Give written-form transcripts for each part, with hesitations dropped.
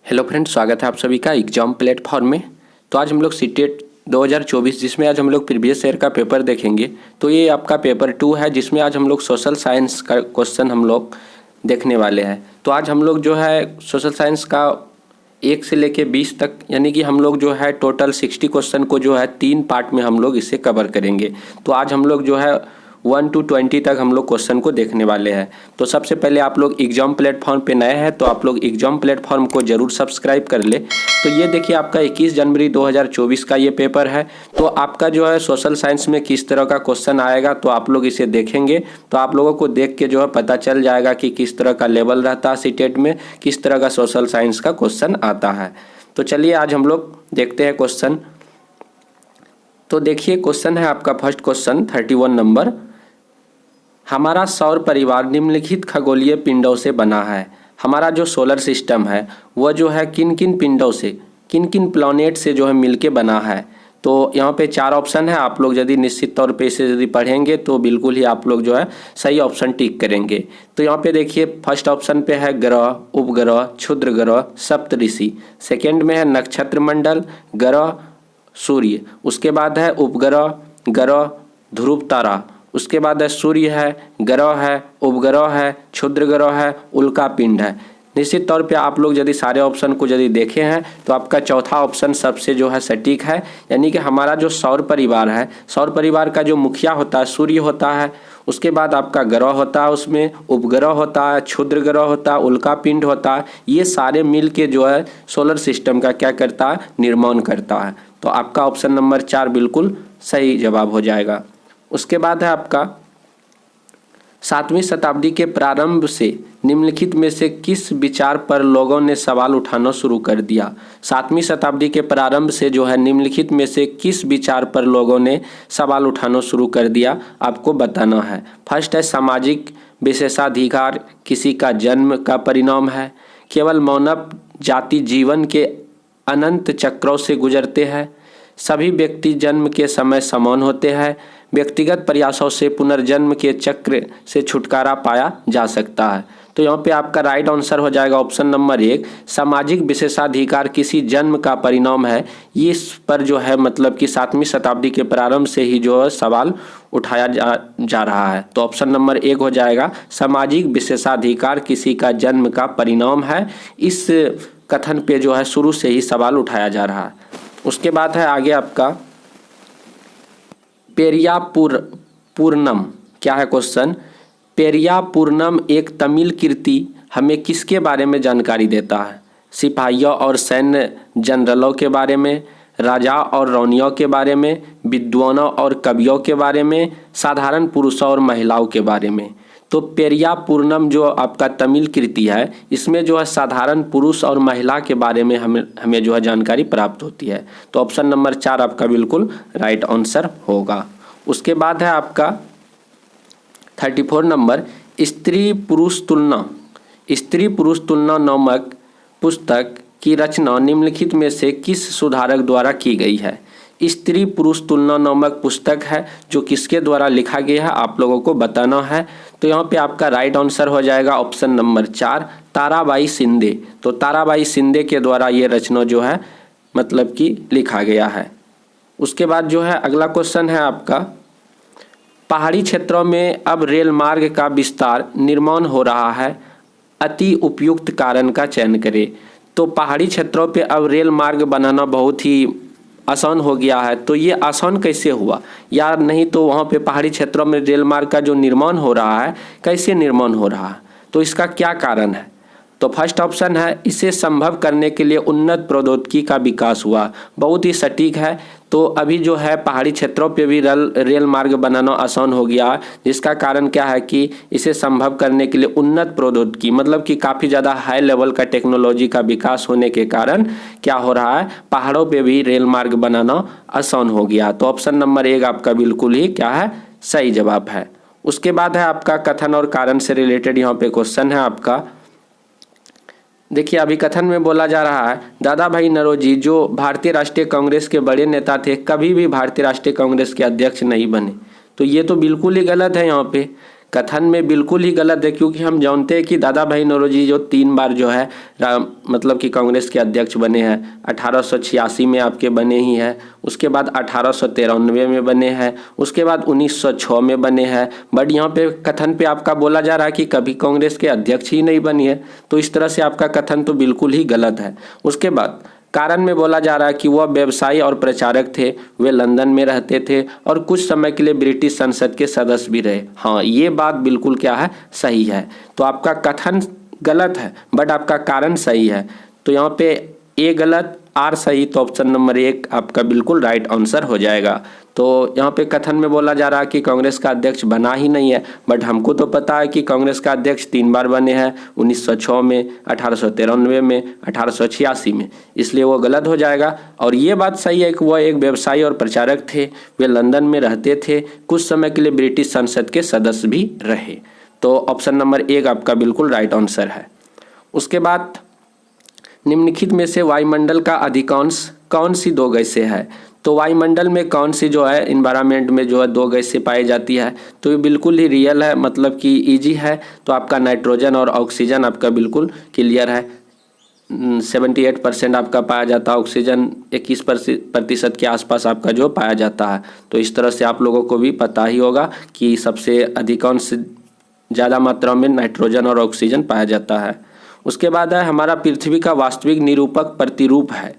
Hello friends, स्वागत है आप सभी का एग्जाम प्लेटफॉर्म में। तो आज हम लोग सीटेट 2024 जिसमें आज हम लोग प्रीवियस ईयर का पेपर देखेंगे। तो ये आपका पेपर 2 है जिसमें आज हम लोग सोशल साइंस का क्वेश्चन हम लोग देखने वाले हैं। तो आज हम लोग जो है सोशल साइंस का 1 से लेके 20 तक यानी कि हम लोग जो है टोटल 60 क्वेश्चन को जो है 3 पार्ट में हम लोग इसे कवर करेंगे। तो आज हम लोग जो है 1 to 20 तक हम लोग क्वेश्चन को देखने वाले हैं। तो सबसे पहले आप लोग एग्जाम प्लेटफॉर्म पे नए हैं तो आप लोग एग्जाम प्लेटफॉर्म को जरूर सब्सक्राइब कर ले। तो ये देखिए आपका 21 जनवरी 2024 का ये पेपर है। तो आपका जो है सोशल साइंस में किस तरह का क्वेश्चन आएगा तो आप लोग इसे देखेंगे तो आप लोगों को देख के जो है पता चल जाएगा कि किस तरह का लेवल रहता है सीटेट में, किस तरह का सोशल साइंस का क्वेश्चन आता है। तो चलिए आज हम लोग देखते हैं क्वेश्चन। तो देखिए क्वेश्चन है आपका फर्स्ट क्वेश्चन 31 नंबर। हमारा सौर परिवार निम्नलिखित खगोलीय पिंडों से बना है। हमारा जो सोलर सिस्टम है वह जो है किन किन पिंडों से, किन किन प्लैनेट से जो है मिलके बना है। तो यहाँ पे 4 ऑप्शन है। आप लोग यदि निश्चित तौर पे इसे यदि पढ़ेंगे तो बिल्कुल ही आप लोग जो है सही ऑप्शन टिक करेंगे। तो यहाँ पे देखिए फर्स्ट ऑप्शन पे है ग्रह, उपग्रह, क्षुद्र ग्रह, सप्तऋषि। सेकेंड में है नक्षत्र मंडल, ग्रह, सूर्य। उसके बाद है उपग्रह, ग्रह, ध्रुव तारा। उसके बाद है सूर्य है, ग्रह है, उपग्रह है, क्षुद्र ग्रह है, उल्का पिंड है। निश्चित तौर पे आप लोग यदि सारे ऑप्शन को यदि देखे हैं तो आपका चौथा ऑप्शन सबसे जो है सटीक है। यानी कि हमारा जो सौर परिवार है, सौर परिवार का जो मुखिया होता है सूर्य होता है। उसके बाद आपका ग्रह होता है, उसमें उपग्रह होता है, क्षुद्र ग्रह होता है, उल्का पिंड होता है। ये सारे मिल के जो है सोलर सिस्टम का क्या करता है, निर्माण करता है। तो आपका ऑप्शन नंबर 4 बिल्कुल सही जवाब हो जाएगा। उसके बाद है आपका 7वीं शताब्दी के प्रारंभ से निम्नलिखित में से किस विचार पर लोगों ने सवाल उठाना शुरू कर दिया। 7वीं शताब्दी के प्रारंभ से जो है निम्नलिखित में से किस विचार पर लोगों ने सवाल उठाना शुरू कर दिया, आपको बताना है। फर्स्ट है सामाजिक विशेषाधिकार किसी का जन्म का परिणाम है, केवल मानव जाति जीवन के अनंत चक्रों से गुजरते हैं, सभी व्यक्ति जन्म के समय समान होते हैं, व्यक्तिगत प्रयासों से पुनर्जन्म के चक्र से छुटकारा पाया जा सकता है। तो यहाँ पे आपका राइट आंसर हो जाएगा ऑप्शन नंबर 1, सामाजिक विशेषाधिकार किसी जन्म का परिणाम है। ये इस पर जो है मतलब कि 7वीं शताब्दी के प्रारंभ से ही जो है सवाल उठाया जा रहा है। तो ऑप्शन नंबर 1 हो जाएगा सामाजिक विशेषाधिकार किसी का जन्म का परिणाम है। इस कथन पे जो है शुरू से ही सवाल उठाया जा रहा है। उसके बाद है आगे आपका पेरिया पूर्णम। क्या है क्वेश्चन? पेरिया पूर्णम एक तमिल कृति हमें किसके बारे में जानकारी देता है? सिपाहियों और सैन्य जनरलों के बारे में, राजा और रानियों के बारे में, विद्वानों और कवियों के बारे में, साधारण पुरुषों और महिलाओं के बारे में। तो पेरिया पूर्णम जो आपका तमिल कृति है इसमें जो है साधारण पुरुष और महिला के बारे में हमें जो है जानकारी प्राप्त होती है। तो ऑप्शन नंबर 4 आपका बिल्कुल राइट आंसर होगा। उसके बाद है आपका 34 नंबर स्त्री पुरुष तुलना नामक पुस्तक की रचना निम्नलिखित में से किस सुधारक द्वारा की गई है? स्त्री पुरुष तुलना नामक पुस्तक है जो किसके द्वारा लिखा गया है आप लोगों को बताना है। तो यहाँ पे आपका राइट आंसर हो जाएगा ऑप्शन नंबर 4 ताराबाई शिंदे। तो ताराबाई शिंदे के द्वारा ये रचना जो है मतलब कि लिखा गया है। उसके बाद जो है अगला क्वेश्चन है आपका पहाड़ी क्षेत्रों में अब रेल मार्ग का विस्तार निर्माण हो रहा है, अति उपयुक्त कारण का चयन करें। तो पहाड़ी क्षेत्रों पे अब रेल मार्ग बनाना बहुत ही आसान हो गया है। तो ये आसान कैसे हुआ या नहीं, तो वहाँ पे पहाड़ी क्षेत्रों में रेल मार्ग का जो निर्माण हो रहा है कैसे निर्माण हो रहा है, तो इसका क्या कारण है? तो फर्स्ट ऑप्शन है इसे संभव करने के लिए उन्नत प्रौद्योगिकी का विकास हुआ। बहुत ही सटीक है। तो अभी जो है पहाड़ी क्षेत्रों पे भी रेल मार्ग बनाना आसान हो गया है, जिसका कारण क्या है कि इसे संभव करने के लिए उन्नत प्रौद्योगिकी मतलब कि काफ़ी ज़्यादा हाई लेवल का टेक्नोलॉजी का विकास होने के कारण क्या हो रहा है, पहाड़ों पे भी रेल मार्ग बनाना आसान हो गया। तो ऑप्शन नंबर 1 आपका बिल्कुल ही क्या है, सही जवाब है। उसके बाद है आपका कथन और कारण से रिलेटेड यहाँ पे क्वेश्चन है आपका। देखिए अभी कथन में बोला जा रहा है दादा भाई नौरोजी जो भारतीय राष्ट्रीय कांग्रेस के बड़े नेता थे कभी भी भारतीय राष्ट्रीय कांग्रेस के अध्यक्ष नहीं बने। तो ये तो बिल्कुल ही गलत है। यहाँ पे कथन में बिल्कुल ही गलत है, क्योंकि हम जानते हैं कि दादा भाई नौरोजी जो 3 बार जो है मतलब कि कांग्रेस के अध्यक्ष बने हैं। 1886 में आपके बने ही हैं, उसके बाद 1893 में बने हैं, उसके बाद 1906 में बने हैं। बट यहाँ पे कथन पे आपका बोला जा रहा है कि कभी कांग्रेस के अध्यक्ष ही नहीं बनी है, तो इस तरह से आपका कथन तो बिल्कुल ही गलत है। उसके बाद कारण में बोला जा रहा है कि वह व्यवसायी और प्रचारक थे, वे लंदन में रहते थे और कुछ समय के लिए ब्रिटिश संसद के सदस्य भी रहे। हाँ, ये बात बिल्कुल क्या है, सही है। तो आपका कथन गलत है बट आपका कारण सही है। तो यहाँ पे ए गलत, आर सही, तो ऑप्शन नंबर 1 आपका बिल्कुल राइट आंसर हो जाएगा। तो यहाँ पे कथन में बोला जा रहा है कि कांग्रेस का अध्यक्ष बना ही नहीं है, बट हमको तो पता है कि कांग्रेस का अध्यक्ष 3 बार बने हैं, 1906 में, 1893 में, 1886 में, इसलिए वो गलत हो जाएगा। और ये बात सही है कि वह एक व्यवसायी और प्रचारक थे, वे लंदन में रहते थे, कुछ समय के लिए ब्रिटिश संसद के सदस्य भी रहे। तो ऑप्शन नंबर 1 आपका बिल्कुल राइट आंसर है। उसके बाद निम्नलिखित में से वायुमंडल का अधिकांश कौन सी 2 गैसें है? तो वायुमंडल में कौन सी जो है इन्वायरमेंट में जो है 2 गैसें पाई जाती है? तो ये बिल्कुल ही रियल है, मतलब कि इजी है। तो आपका नाइट्रोजन और ऑक्सीजन आपका बिल्कुल क्लियर है। 78% आपका पाया जाता है, ऑक्सीजन 21% के आसपास आपका जो पाया जाता है। तो इस तरह से आप लोगों को भी पता ही होगा कि सबसे अधिकांश ज़्यादा मात्रा में नाइट्रोजन और ऑक्सीजन पाया जाता है। उसके बाद है हमारा पृथ्वी का वास्तविक निरूपक प्रतिरूप है।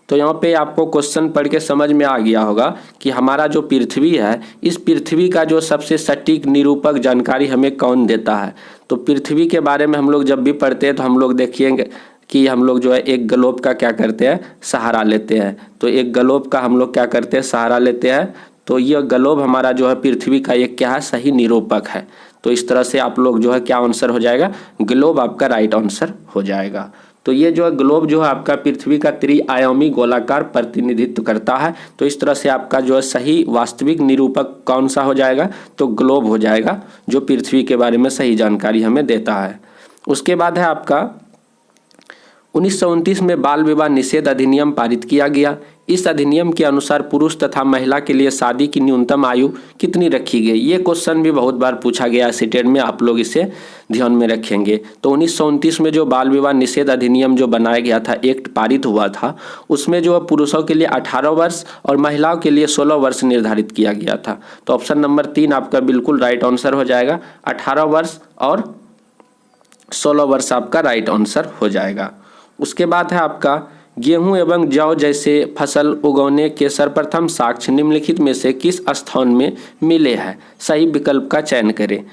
तो यहाँ पे आपको क्वेश्चन पढ़ के समझ में आ गया होगा कि हमारा जो पृथ्वी है, इस पृथ्वी का जो सबसे सटीक निरूपक जानकारी हमें कौन देता है? तो पृथ्वी के बारे में हम लोग जब भी पढ़ते हैं तो हम लोग देखिएंगे कि हम लोग जो है एक ग्लोब का क्या करते हैं, सहारा लेते हैं। तो एक ग्लोब का हम लोग क्या करते हैं, सहारा लेते हैं। तो यह ग्लोब हमारा जो है पृथ्वी का एक क्या है, सही निरूपक है। तो इस तरह से आप लोग जो है क्या आंसर हो जाएगा, ग्लोब आपका राइट आंसर हो जाएगा। तो ये जो है ग्लोब जो है आपका पृथ्वी का त्रिआयामी गोलाकार प्रतिनिधित्व करता है। तो इस तरह से आपका जो है सही वास्तविक निरूपक कौन सा हो जाएगा, तो ग्लोब हो जाएगा, जो पृथ्वी के बारे में सही जानकारी हमें देता है। उसके बाद है आपका 1929 में बाल विवाह निषेध अधिनियम पारित किया गया। इस अधिनियम के अनुसार पुरुष तथा महिला के लिए शादी की न्यूनतम आयु कितनी रखी गई? ये क्वेश्चन भी बहुत बार पूछा गया सीटेट में, आप लोग इसे ध्यान में रखेंगे। तो 1929 में जो बाल विवाह निषेध अधिनियम जो बनाया गया था, एक्ट पारित हुआ था, उसमें जो पुरुषों के लिए 18 वर्ष और महिलाओं के लिए 16 वर्ष निर्धारित किया गया था। तो ऑप्शन नंबर 3 आपका बिल्कुल राइट आंसर हो जाएगा। 18 वर्ष और 16 वर्ष आपका राइट आंसर हो जाएगा। उसके बाद है आपका गेहूं एवं जौ जैसे फसल उगाने के सर्वप्रथम साक्ष्य निम्नलिखित में से किस स्थान में मिले हैं? सही विकल्प का चयन करें।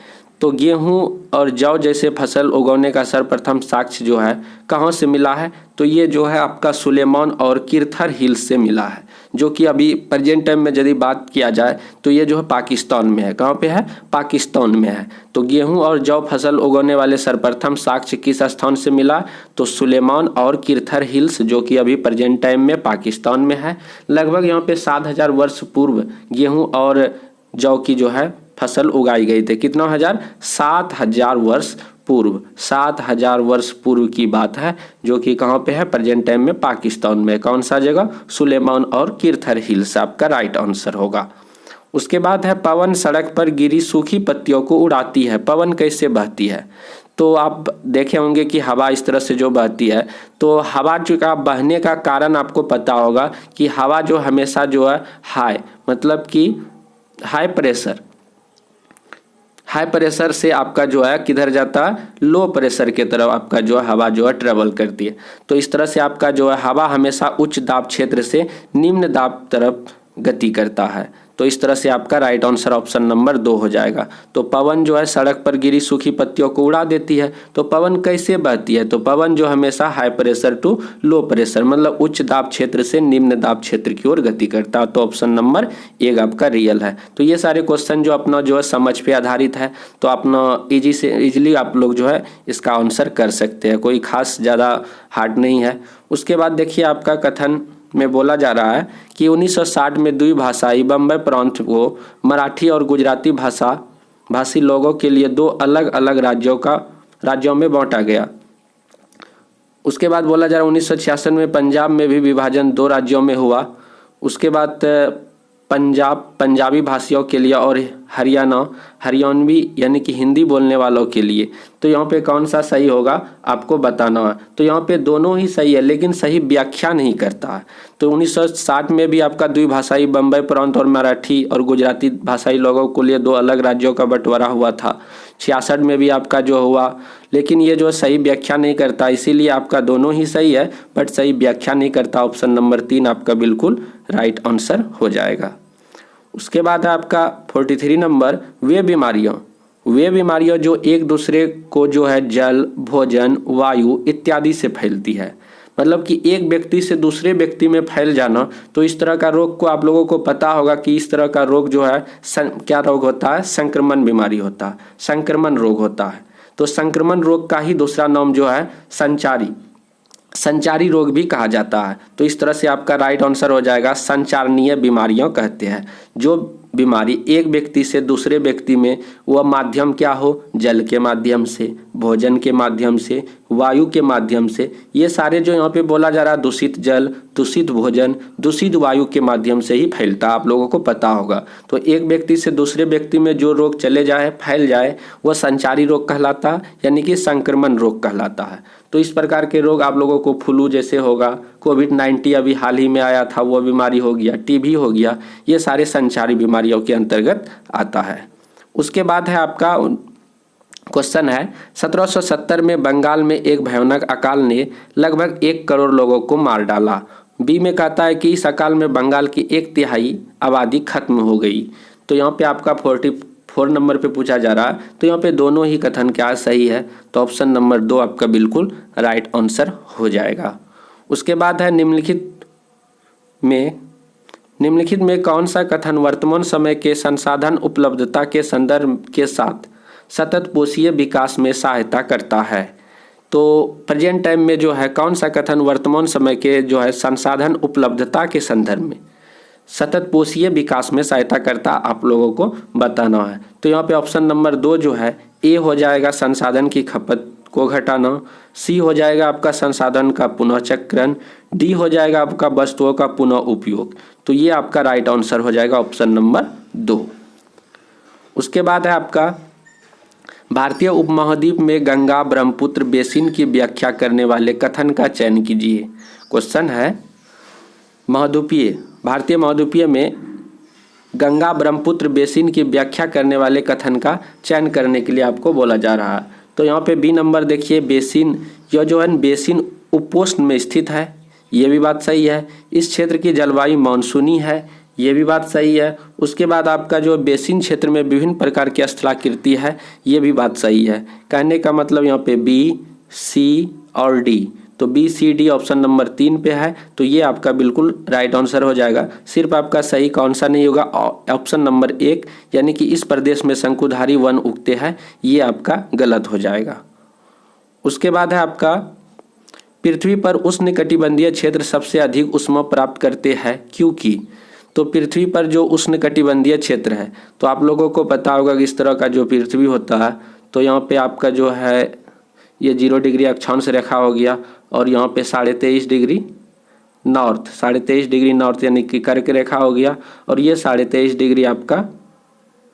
तो गेहूं और जौ जैसे फसल उगाने का सर्वप्रथम साक्ष्य जो है कहाँ से मिला है? तो ये जो है आपका सुलेमान और किरथर हिल्स से मिला है, जो कि अभी प्रेजेंट टाइम में यदि बात किया जाए तो ये जो है पाकिस्तान में है। कहाँ पे है? पाकिस्तान में है। तो गेहूं और जौ फसल उगाने वाले सर्वप्रथम साक्ष्य किस स्थान से मिला? तो सुलेमान और किरथर हिल्स, जो कि अभी प्रेजेंट टाइम में पाकिस्तान में है। लगभग यहाँ पे 7000 वर्ष पूर्व गेहूँ और जौ की जो है फसल उगाई गई थी। कितना हजार? 7000 वर्ष पूर्व, 7000 वर्ष पूर्व की बात है, जो कि कहाँ पे है? प्रेजेंट टाइम में पाकिस्तान में। कौन सा जगह? सुलेमान और किरथर हिल्स आपका राइट आंसर होगा। उसके बाद है पवन सड़क पर गिरी सूखी पत्तियों को उड़ाती है। पवन कैसे बहती है? तो आप देखे होंगे कि हवा इस तरह से जो बहती है, तो हवा जो का बहने का कारण आपको पता होगा कि हवा जो हमेशा जो है हाई, मतलब कि हाई प्रेशर से आपका जो है किधर जाता है? लो प्रेशर के तरफ आपका जो है हवा जो है ट्रेवल करती है। तो इस तरह से आपका जो है हवा हमेशा उच्च दाब क्षेत्र से निम्न दाब तरफ गति करता है। तो इस तरह से आपका राइट आंसर ऑप्शन नंबर 2 हो जाएगा। तो पवन जो है सड़क पर गिरी सूखी पत्तियों को उड़ा देती है। तो पवन कैसे बहती है? तो पवन जो हमेशा high pressure to low pressure, मतलब उच्च दाब क्षेत्र से निम्न दाब क्षेत्र की ओर गति करता है। तो ऑप्शन नंबर 1 आपका रियल है। तो ये सारे क्वेश्चन जो अपना जो है समझ पे आधारित है, तो अपना इजीली आप लोग जो है इसका आंसर कर सकते हैं, कोई खास ज़्यादा हार्ड नहीं है। उसके बाद देखिए आपका कथन में बोला जा रहा है कि 1960 में द्विभाषाई बम्बई प्रांत को मराठी और गुजराती भाषी लोगों के लिए 2 अलग अलग राज्यों में बांटा गया। उसके बाद बोला जा रहा है 1966 में पंजाब में भी विभाजन 2 राज्यों में हुआ। उसके बाद पंजाबी भाषियों के लिए और हरियाणवी यानी कि हिंदी बोलने वालों के लिए। तो यहाँ पे कौन सा सही होगा आपको बताना है। तो यहाँ पे दोनों ही सही है, लेकिन सही व्याख्या नहीं करता है। तो 1960 में भी आपका द्विभाषाई बम्बई प्रांत और मराठी और गुजराती भाषाई लोगों के लिए दो अलग राज्यों का बंटवारा हुआ था। 66 में भी आपका जो हुआ, लेकिन ये जो सही व्याख्या नहीं करता, इसीलिए आपका दोनों ही सही है बट सही व्याख्या नहीं करता। ऑप्शन नंबर 3 आपका बिल्कुल राइट आंसर हो जाएगा। उसके बाद है आपका 43 नंबर, वे बीमारियां जो एक दूसरे को जो है जल, भोजन, वायु इत्यादि से फैलती है। मतलब कि एक व्यक्ति से दूसरे व्यक्ति में फैल जाना। तो इस तरह का रोग को आप लोगों को पता होगा कि इस तरह का रोग जो है क्या रोग होता है, संक्रमण बीमारी होता है, संक्रमण रोग होता है। तो संक्रमण रोग का ही दूसरा नाम जो है संचारी रोग भी कहा जाता है। तो इस तरह से आपका राइट आंसर हो जाएगा संचारणीय बीमारियां कहते हैं। जो बीमारी एक व्यक्ति से दूसरे व्यक्ति में, वह माध्यम क्या हो, जल के माध्यम से, भोजन के माध्यम से, वायु के माध्यम से, ये सारे जो यहाँ पे बोला जा रहा है दूषित जल, दूषित भोजन, दूषित वायु के माध्यम से ही फैलता, आप लोगों को पता होगा। तो एक व्यक्ति से दूसरे व्यक्ति में जो रोग चले जाए, फैल जाए, वह संचारी रोग कहलाता है, यानी कि संक्रमण रोग कहलाता है। तो इस प्रकार के रोग आप लोगों को फ्लू जैसे होगा, कोविड-19 अभी हाल ही में आया था वो बीमारी हो गया, टीबी हो गया, ये सारे संचारी बीमारियों के अंतर्गत आता है। उसके बाद है आपका क्वेश्चन है 1770 में बंगाल में एक भयानक अकाल ने लगभग 1 करोड़ लोगों को मार डाला। बी में कहता है कि इस अकाल में बंगाल की 1/3 आबादी खत्म हो गई। तो यहाँ पे आपका 44 नंबर पे पूछा जा रहा है। तो यहाँ पे दोनों ही कथन क्या सही है। तो ऑप्शन नंबर 2 आपका बिल्कुल राइट आंसर हो जाएगा। उसके बाद है निम्नलिखित में कौन सा कथन वर्तमान समय के संसाधन उपलब्धता के संदर्भ के साथ सतत पोषीय विकास में सहायता करता है। तो प्रेजेंट टाइम में जो है कौन सा कथन वर्तमान समय के जो है संसाधन उपलब्धता के संदर्भ में सतत पोषीय विकास में सहायता करता, आप लोगों को बताना है। तो यहाँ पे ऑप्शन नंबर 2 जो है ए हो जाएगा संसाधन की खपत को घटाना, सी हो जाएगा आपका संसाधन का पुनः चक्रण, डी हो जाएगा आपका वस्तुओं का पुनः उपयोग। तो ये आपका राइट आंसर हो जाएगा ऑप्शन नंबर 2। उसके बाद है आपका भारतीय उपमहाद्वीप में गंगा ब्रह्मपुत्र बेसिन की व्याख्या करने वाले कथन का चयन कीजिए। क्वेश्चन है भारतीय महाद्वीपीय में गंगा ब्रह्मपुत्र बेसिन की व्याख्या करने वाले कथन का चयन करने के लिए आपको बोला जा रहा है। तो यहाँ पे बी नंबर देखिए, बेसिन, यह जो है बेसिन उपोष्ण में स्थित है, ये भी बात सही है। इस क्षेत्र की जलवायु मानसूनी है, ये भी बात सही है। उसके बाद आपका जो बेसिन क्षेत्र में विभिन्न प्रकार की स्थलाकृति है, ये भी बात सही है। कहने का मतलब यहाँ पे बी, सी और डी, तो B C D option number 3 पे है। तो ये आपका बिल्कुल राइट आंसर हो जाएगा। सिर्फ आपका सही कौन सा नहीं होगा, ऑप्शन नंबर 1 यानी कि इस प्रदेश में शंकुधारी वन उगते हैं, ये आपका गलत हो जाएगा। उसके बाद है आपका पृथ्वी पर उष्णकटिबंधीय क्षेत्र सबसे अधिक ऊष्मा प्राप्त करते हैं क्योंकि। तो पृथ्वी पर जो उष्णकटिबंधीय क्षेत्र है, तो आप लोगों को पता होगा कि इस तरह का जो पृथ्वी होता है, तो यहाँ पे आपका जो है ये 0 डिग्री अक्षांश रेखा हो गया और यहाँ पे 23.5 डिग्री नॉर्थ, 23.5 डिग्री नॉर्थ यानी कि कर्क रेखा हो गया, और ये 23.5 डिग्री आपका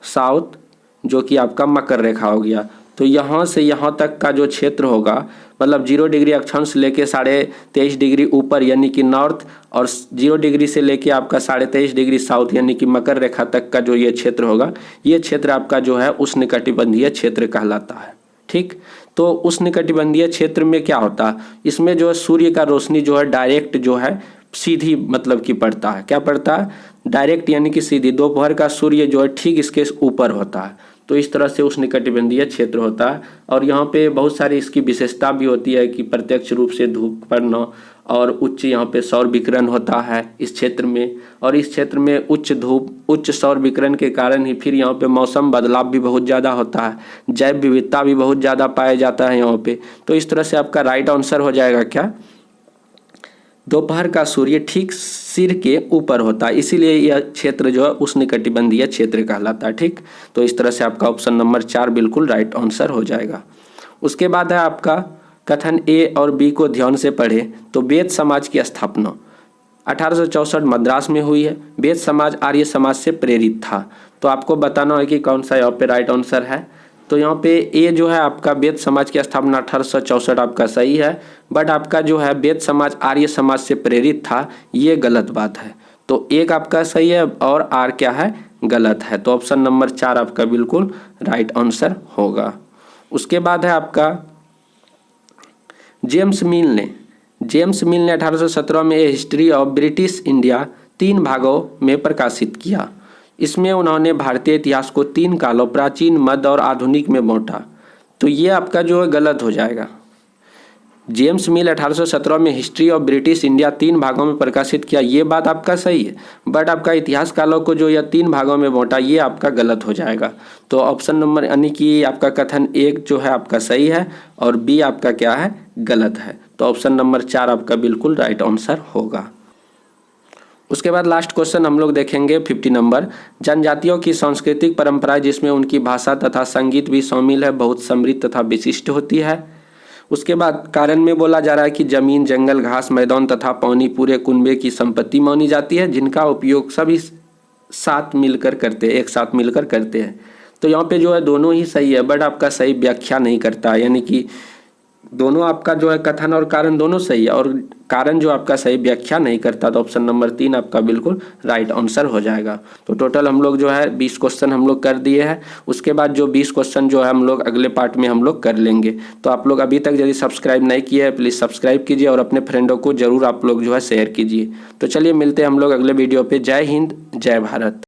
साउथ जो कि आपका मकर रेखा हो गया। तो यहाँ से यहाँ तक का जो क्षेत्र होगा, मतलब 0 डिग्री अक्षांश लेके 23.5 डिग्री ऊपर यानी कि नॉर्थ, और 0 डिग्री से लेके आपका 23.5 डिग्री साउथ यानी कि मकर रेखा तक का जो ये क्षेत्र होगा, ये क्षेत्र आपका जो है उष्णकटिबंधीय क्षेत्र कहलाता है। ठीक, तो उष्णकटिबंधीय क्षेत्र में क्या होता है, इसमें जो है सूर्य का रोशनी जो है डायरेक्ट जो है सीधी मतलब कि पड़ता है। क्या पड़ता है, डायरेक्ट यानी कि सीधी। दोपहर का सूर्य जो है ठीक इसके ऊपर होता है। तो इस तरह से उष्णकटिबंधीय क्षेत्र होता है। और यहाँ पे बहुत सारी इसकी विशेषता भी होती है कि प्रत्यक्ष रूप से धूप पड़ना और उच्च यहाँ पे सौर विकिरण होता है इस क्षेत्र में, और इस क्षेत्र में उच्च धूप, उच्च सौर विकिरण के कारण ही फिर यहाँ पे मौसम बदलाव भी बहुत ज़्यादा होता है, जैव विविधता भी बहुत ज़्यादा पाया जाता है यहाँ पे। तो इस तरह से आपका राइट आंसर हो जाएगा क्या, दोपहर का सूर्य ठीक सिर के ऊपर होता है, इसीलिए यह क्षेत्र जो है उष्णकटिबंधीय क्षेत्र कहलाता है। ठीक, तो इस तरह से आपका ऑप्शन नंबर 4 बिल्कुल राइट आंसर हो जाएगा। उसके बाद है आपका कथन ए और बी को ध्यान से पढ़े। तो वेद समाज की स्थापना, 1864 मद्रास में हुई है। वेद समाज आर्य समाज से प्रेरित था। तो आपको बताना है कि कौन सा यहाँ पे राइट आंसर है। तो यहाँ पे ए जो है आपका वेद समाज की स्थापना 1864 आपका सही है, बट आपका जो है वेद समाज आर्य समाज से प्रेरित था ये गलत बात है। तो एक आपका सही है और आर क्या है, गलत है। तो ऑप्शन नंबर 4 आपका बिल्कुल राइट आंसर होगा। उसके बाद है आपका जेम्स मिल ने 1817 में ए हिस्ट्री ऑफ ब्रिटिश इंडिया 3 भागों में प्रकाशित किया। इसमें उन्होंने भारतीय इतिहास को 3 कालों प्राचीन, मध्य और आधुनिक में बांटा। तो ये आपका जो है गलत हो जाएगा। जेम्स मिल 1817 में हिस्ट्री ऑफ ब्रिटिश इंडिया 3 भागों में प्रकाशित किया, ये बात आपका सही है, बट आपका इतिहास कालों को जो यह 3 भागों में बांटा ये आपका गलत हो जाएगा। तो ऑप्शन नंबर यानी कि आपका कथन 1 जो है आपका सही है और बी आपका क्या है, गलत है। तो ऑप्शन नंबर 4 आपका बिल्कुल राइट आंसर होगा। उसके बाद लास्ट क्वेश्चन हम लोग देखेंगे 50 नंबर। जनजातियों की सांस्कृतिक परंपराएं जिसमें उनकी भाषा तथा संगीत भी शामिल है बहुत समृद्ध तथा विशिष्ट होती है। उसके बाद कारण में बोला जा रहा है कि जमीन, जंगल, घास, मैदान तथा पानी पूरे कुनबे की संपत्ति मानी जाती है जिनका उपयोग सभी साथ मिलकर करते हैं, एक साथ मिलकर करते हैं। तो यहाँ पे जो है दोनों ही सही है, बट आपका सही व्याख्या नहीं करता, यानी कि दोनों आपका जो है कथन और कारण दोनों सही है और कारण जो आपका सही व्याख्या नहीं करता। तो ऑप्शन नंबर 3 आपका बिल्कुल राइट आंसर हो जाएगा। तो टोटल हम लोग जो है 20 क्वेश्चन हम लोग कर दिए हैं। उसके बाद जो 20 क्वेश्चन जो है हम लोग अगले पार्ट में हम लोग कर लेंगे। तो आप लोग अभी तक यदि सब्सक्राइब नहीं किए हैं प्लीज़ सब्सक्राइब कीजिए और अपने फ्रेंडों को जरूर आप लोग जो है शेयर कीजिए। तो चलिए मिलते हैं हम लोग अगले वीडियो पे। जय हिंद, जय भारत।